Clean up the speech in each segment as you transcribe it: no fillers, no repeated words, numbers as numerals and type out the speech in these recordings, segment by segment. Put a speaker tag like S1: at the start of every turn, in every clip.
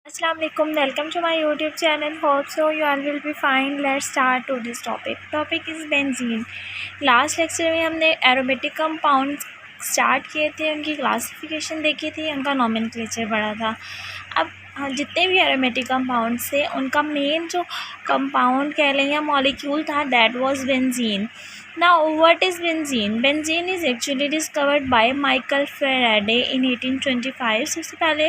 S1: Assalamu alaikum, welcome to my YouTube channel. Hope so you all will be fine. Let's start to this topic. Topic is benzene. Last lecture में हमने aromatic compound start किए थे, उनकी classification देखी थी, उनका nomenclature पढ़ा था। अब जितने भी एरोमेटिक कंपाउंड्स थे उनका मेन जो कंपाउंड कह लें या मॉलिक्यूल था that was benzene. Now what is benzene? Benzene is actually discovered by Michael Faraday in 1825. सबसे पहले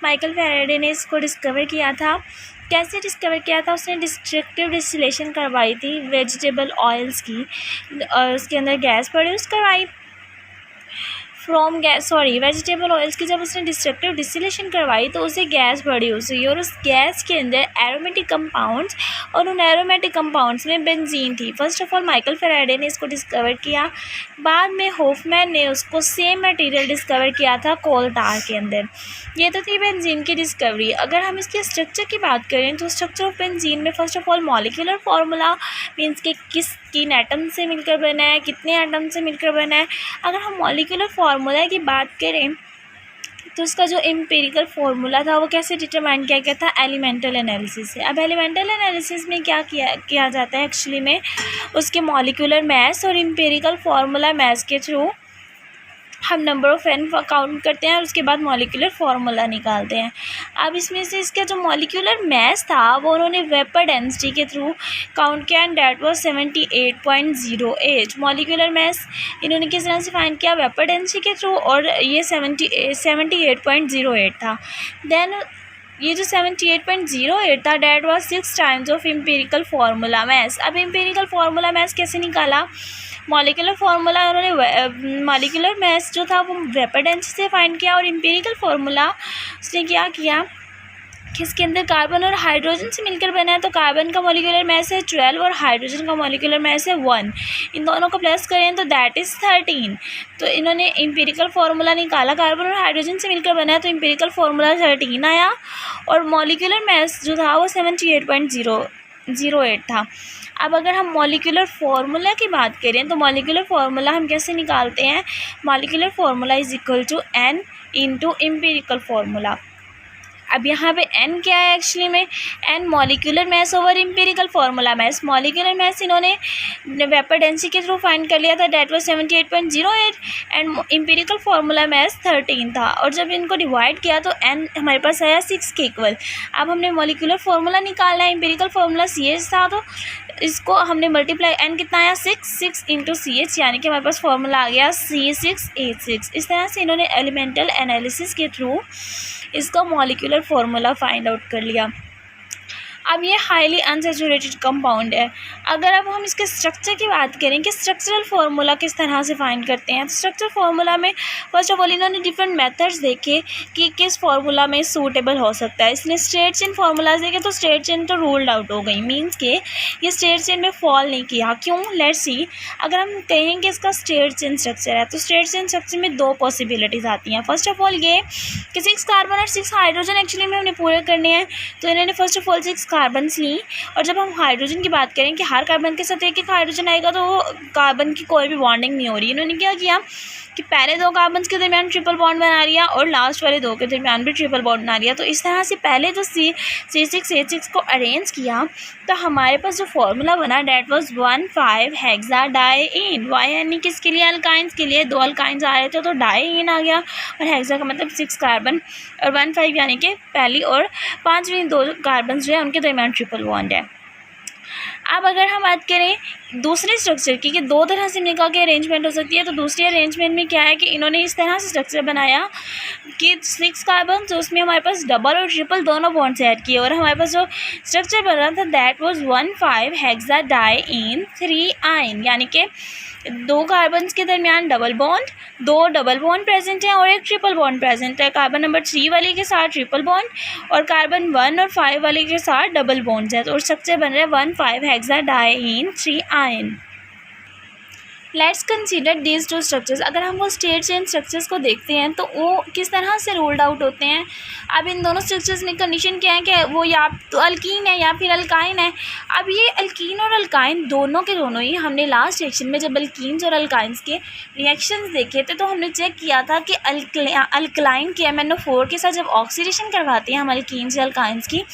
S1: माइकल फैराडे ने इसको डिस्कवर किया था. कैसे डिस्कवर किया था? उसने डिस्ट्रक्टिव डिस्टिलेशन करवाई थी वेजिटेबल ऑयल्स की, और उसके अंदर गैस प्रोड्यूस करवाई वेजिटेबल ऑयल्स की. जब उसने डिस्ट्रक्टिव डिस्टिलेशन करवाई तो उसे गैस प्रोड्यूस हुई, और उस गैस के अंदर एरोमेटिक कंपाउंड्स, और उन एरोमेटिक कंपाउंड्स में बेंजीन थी. First of all Michael Faraday ने इसको डिस्कवर किया. बाद में होफमैन ने उसको सेम मटेरियल डिस्कवर किया था कोल टार के अंदर. ये तो थी बेंजीन की डिस्कवरी. अगर हम इसके स्ट्रक्चर की बात करें तो स्ट्रक्चर ऑफ बेंजीन में first of all molecular formula means के किन एटम से मिलकर बना है, कितने एटम से मिलकर बना है. अगर हम मॉलिक्यूलर फार्मूला की बात करें तो उसका जो एम्पिरिकल फार्मूला था वो कैसे डिटरमाइन किया गया था? एलिमेंटल एनालिसिस से. अब एलिमेंटल एनालिसिस में क्या किया जाता है एक्चुअली में, उसके मॉलिक्यूलर मास और एम्पिरिकल फार्मूला मास के थ्रू हम नंबर ऑफ़ एन काउंट करते हैं और उसके बाद मॉलिक्यूलर फार्मूला निकालते हैं. अब इसमें से इसका जो मॉलिक्यूलर मास था वो उन्होंने वेपर डेंसिटी के थ्रू काउंट किया, and that was 78.08. Molecular mass इन्होंने किस तरह से फाइंड किया? वेपर डेंसिटी के थ्रू, और ये 78.08 था. देन ये जो 78.08 था that was 6 times of empirical formula मास. अब एम्पिरिकल फार्मूला मास कैसे निकाला? मॉलिक्यूलर फार्मूला उन्होंने मॉलिक्यूलर मास जो था वो वेपर डेंसिटी से फाइंड किया, और एम्पिरिकल फार्मूला उसने क्या किया कि इसके अंदर कार्बन और हाइड्रोजन से मिलकर बना है. तो कार्बन का मॉलिक्यूलर मास है 12 और हाइड्रोजन का मॉलिक्यूलर मास है 1. इन दोनों को प्लस करें तो दैट इज़ 13. तो इन्होंने एम्पिरिकल फार्मूला निकाला, कार्बन और हाइड्रोजन से मिलकर बना है, तो एम्पिरिकल फार्मूला 13 आया, और मॉलिक्यूलर मास जो था वो 78.08 था. अब अगर हम मॉलिक्यूलर फार्मूला की बात करें तो मॉलिक्यूलर फार्मूला हम कैसे निकालते हैं? Molecular formula is equal to n into empirical formula. अब यहाँ पे n क्या है एक्चुअली में? n molecular mass over empirical formula mass. Molecular mass इन्होंने वेपर डेंसिटी के थ्रू फाइंड कर लिया था, that was 78.08, and empirical formula mass 13 था. और जब इनको डिवाइड किया तो n हमारे पास आया 6 के इक्वल. अब हमने मॉलिक्यूलर फार्मूला निकालना है, एम्पिरिकल फार्मूला CH था, तो इसको हमने मल्टीप्लाई, n कितना आया? 6 इंटू CH, यानी कि हमारे पास फार्मूला आ गया C6H6. इस तरह से इन्होंने एलिमेंटल एनालिसिस के थ्रू इसका मॉलिक्यूलर फार्मूला फाइंड आउट कर लिया. अब ये हाईली अनसैचुरेटेड कंपाउंड है. अगर अब हम इसके स्ट्रक्चर की बात करें कि स्ट्रक्चरल फार्मूला किस तरह से फाइंड करते हैं, तो स्ट्रक्चर फार्मूला में फर्स्ट ऑफ ऑल इन्होंने डिफरेंट मेथड्स देखे कि किस फार्मूला में सूटेबल हो सकता है. इसने स्ट्रेट चेन फार्मूलाज देखे तो स्ट्रेट चेन तो रूल्ड आउट हो गई, मीन्स के ये स्ट्रेट चेन में फॉल नहीं किया. क्यों? Let's see. अगर हम कहें कि इसका स्ट्रेट चेन स्ट्रक्चर है तो स्ट्रेट चेन स्ट्रक्चर में 2 पॉसिबिलिटीज़ आती हैं. फर्स्ट ऑफ ऑल ये कि 6 कार्बन और 6 हाइड्रोजन एक्चुअली में हमने पूरे करने हैं, तो इन्होंने फर्स्ट ऑफ ऑल 6 कार्बन्स ली. और जब हम हाइड्रोजन की बात करें कि हर कार्बन के साथ एक हाइड्रोजन आएगा तो कार्बन की कोई भी बॉन्डिंग नहीं हो रही. इन्होंने क्या किया कि पहले 2 कार्बन के दरमियान ट्रिपल बॉन्ड बना लिया, और लास्ट वाले 2 के दरमियान भी ट्रिपल बॉन्ड बना लिया. तो इस तरह से पहले जो C6H6 को अरेंज किया तो हमारे पास जो फार्मूला बना डैट वाज 1,5 हेक्साडाइईन. वाई यानी किसके लिए? अल्काइंस के लिए. 2 अल्काइंस आ रहे थे तो डाइईन आ गया, और हेक्सा का मतलब 6 कार्बन, और 1,5 यानी कि पहली और 5वीं 2 कार्बन जो है उनके दरमियान ट्रिपल बॉन्ड है. अब अगर हम बात करें दूसरे स्ट्रक्चर की कि 2 तरह से निकाह की अरेंजमेंट हो सकती है, तो दूसरी अरेंजमेंट में क्या है कि इन्होंने इस तरह से स्ट्रक्चर बनाया कि 6 कार्बन, तो उसमें हमारे पास डबल और ट्रिपल दोनों बॉन्ड्स ऐड किए, और हमारे पास जो स्ट्रक्चर बन रहा था दैट वाज 1,5 हेक्साडाइईन 3 आइन, यानी कि 2 कार्बन के दरमियान double bond, 2 double bond present हैं और एक ट्रिपल बॉन्ड प्रेजेंट है. कार्बन नंबर 3 वाले के साथ ट्रिपल बॉन्ड, और कार्बन 1 और 5 वाले के साथ डबल बॉन्ड्स है. तो स्ट्रक्चर बन रहा है 1,5 हेक्साडाइईन 3 ion. Let's consider these two structures. अगर हम वो स्टेट चेन स्ट्रक्चर्स को देखते हैं तो वो किस तरह से रूल्ड आउट होते हैं। अब इन दोनों स्ट्रक्चर्स में कंडीशन क्या है कि वो या तो अल्कीन है या फिर अल्काइन है। अब ये अल्कीन और अल्काइन दोनों के दोनों ही हमने लास्ट सेक्शन में जब अल्कीन्स और अल्काइंस के रिएक्शंस देखे थे तो हमने चेक किया था कि अल्कलाइन के MnO4 के साथ जब ऑक्सीडेशन करवाते हैं हम अल्कीन्स या अल्काइंस की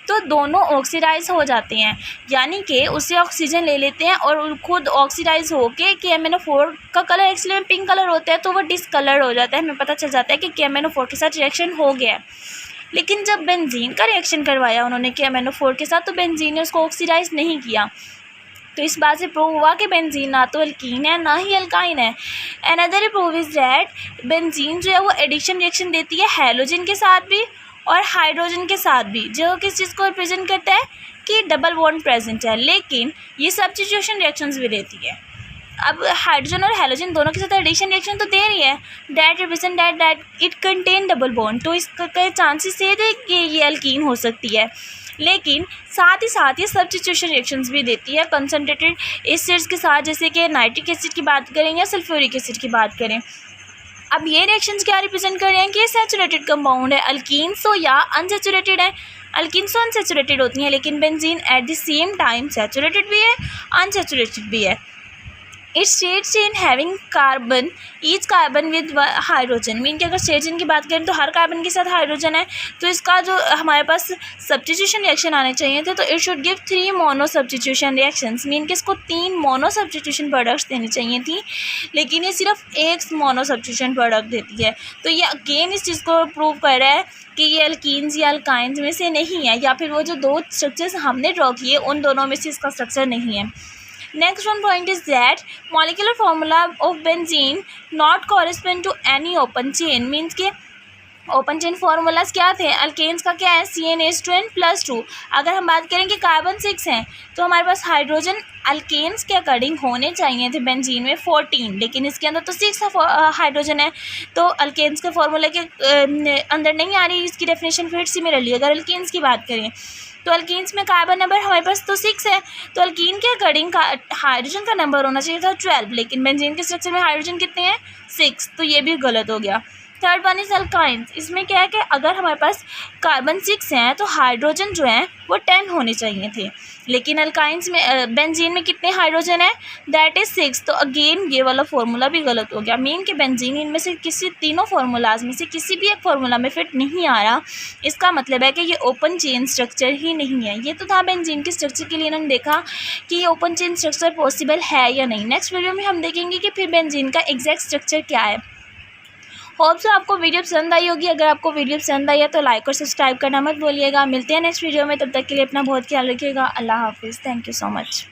S1: तो दोनों ऑक्सीडाइज हो जाते हैं, यानी कि उससे ऑक्सीजन ले लेते हैं और खुद ऑक्सीडाइज होके कि MnO4 का कलर एक्चुअली में पिंक कलर होता है तो वो डिसकलर्ड हो जाता है। हमें पता चल जाता है कि MnO4 के साथ रिएक्शन हो गया है। लेकिन जब बेंजीन का रिएक्शन करवाया उन्होंने MnO4 के साथ तो बेंजीन ने उसको ऑक्सीडाइज नहीं किया। तो इस बात से प्रूव हुआ कि बेंजीन ना तो अल्कीन है ना ही अल्काइन है। Another prove is that benzene जो है वो एडिशन रिएक्शन देती है हैलोजन के साथ भी और हाइड्रोजन के साथ भी, जो किस चीज़ को रिप्रेजेंट करता है कि डबल बॉन्ड प्रेजेंट है। लेकिन ये सब्स्टिट्यूशन रिएक्शंस भी देती है। अब हाइड्रोजन और हैलोजन दोनों के साथ एडिशन रिएक्शन तो दे रही है, that represent that it contain double bond, तो इसका चांसेस ये थे कि ये अल्कीन हो सकती है। लेकिन साथ ही सब्स्टिट्यूशन रिएक्शंस भी देती है कंसनट्रेटेड एसिड्स के साथ, जैसे कि नाइट्रिक एसिड की बात करें या सल्फ्यूरिक एसिड की बात करें। अब ये रिएक्शंस क्या रिप्रेजेंट कर रहे हैं कि ये सैचुरेटेड कंपाउंड है, अल्कीन्स हो या अनसैचुरेटेड है। अल्कीन्स तो अनसैचुरेटेड होती हैं लेकिन benzene at the same time saturated भी है अनसैचुरेटेड भी है। It's state chain having carbon each carbon with hydrogen, mean कि अगर स्टेट चेन की बात करें तो हर कार्बन के साथ हाइड्रोजन है, तो इसका जो हमारे पास सब्स्टिट्यूशन रिएक्शन आने चाहिए थे तो it should give 3 mono substitution reactions, mean कि इसको 3 मोनो सब्स्टिट्यूशन प्रोडक्ट्स देनी चाहिए थी, लेकिन ये सिर्फ एक मोनो सब्स्टिट्यूशन प्रोडक्ट देती है। तो ये अगेन इस चीज़ को प्रूव कर रहा है कि ये अल्कीन्स या अल्काइंस में से नहीं है, या फिर वो जो 2 स्ट्रक्चर्स हमने ड्रॉ किए उन दोनों में से इसका स्ट्रक्चर नहीं है। Next one point is that molecular formula of benzene not correspond to any open chain, means कि ओपन चेन फार्मूलाज क्या थे। अल्केन्स का क्या है CnH2n+2। अगर हम बात करें कि कार्बन 6 हैं तो हमारे पास हाइड्रोजन अल्केन्स के अकॉर्डिंग होने चाहिए थे बेंजीन में 14, लेकिन इसके अंदर तो 6 हाइड्रोजन है तो अल्केन्स के फार्मूला के अंदर नहीं आ रही इसकी डेफिनेशन। फिर सिमिलरली अगर अल्केन्स की बात करें तो अल्कीन्स में कार्बन नंबर हमारे पास तो 6 है, तो अल्कीन के अकॉर्डिंग हाइड्रोजन का नंबर होना चाहिए था 12, लेकिन बेंजीन के स्ट्रक्चर में हाइड्रोजन कितने हैं 6, तो ये भी गलत हो गया। Third one is alkynes. इसमें क्या है कि अगर हमारे पास कार्बन 6 हैं तो हाइड्रोजन जो हैं वो 10 होने चाहिए थे, लेकिन अल्काइंस में बेंजीन में कितने हाइड्रोजन है दैट इज़ 6, तो अगेन ये वाला फार्मूला भी गलत हो गया। मीन कि बेंजीन इनमें से किसी तीनों फार्मूलाज में से किसी भी एक फार्मूला में फिट नहीं आ रहा। इसका मतलब है कि ये ओपन चेन स्ट्रक्चर ही नहीं है। ये तो था बेंजीन के स्ट्रक्चर के लिए इन्होंने देखा कि ये ओपन चेन स्ट्रक्चर पॉसिबल है या नहीं। नेक्स्ट वीडियो में हम देखेंगे कि फिर बेंजीन का एग्जैक्ट स्ट्रक्चर क्या है। होप सो आपको वीडियो पसंद आई होगी। अगर आपको वीडियो पसंद आई है तो लाइक और सब्सक्राइब करना मत भूलिएगा। मिलते हैं नेक्स्ट वीडियो में, तब तक के लिए अपना बहुत ख्याल रखिएगा। अल्लाह हाफिज़। Thank you so much.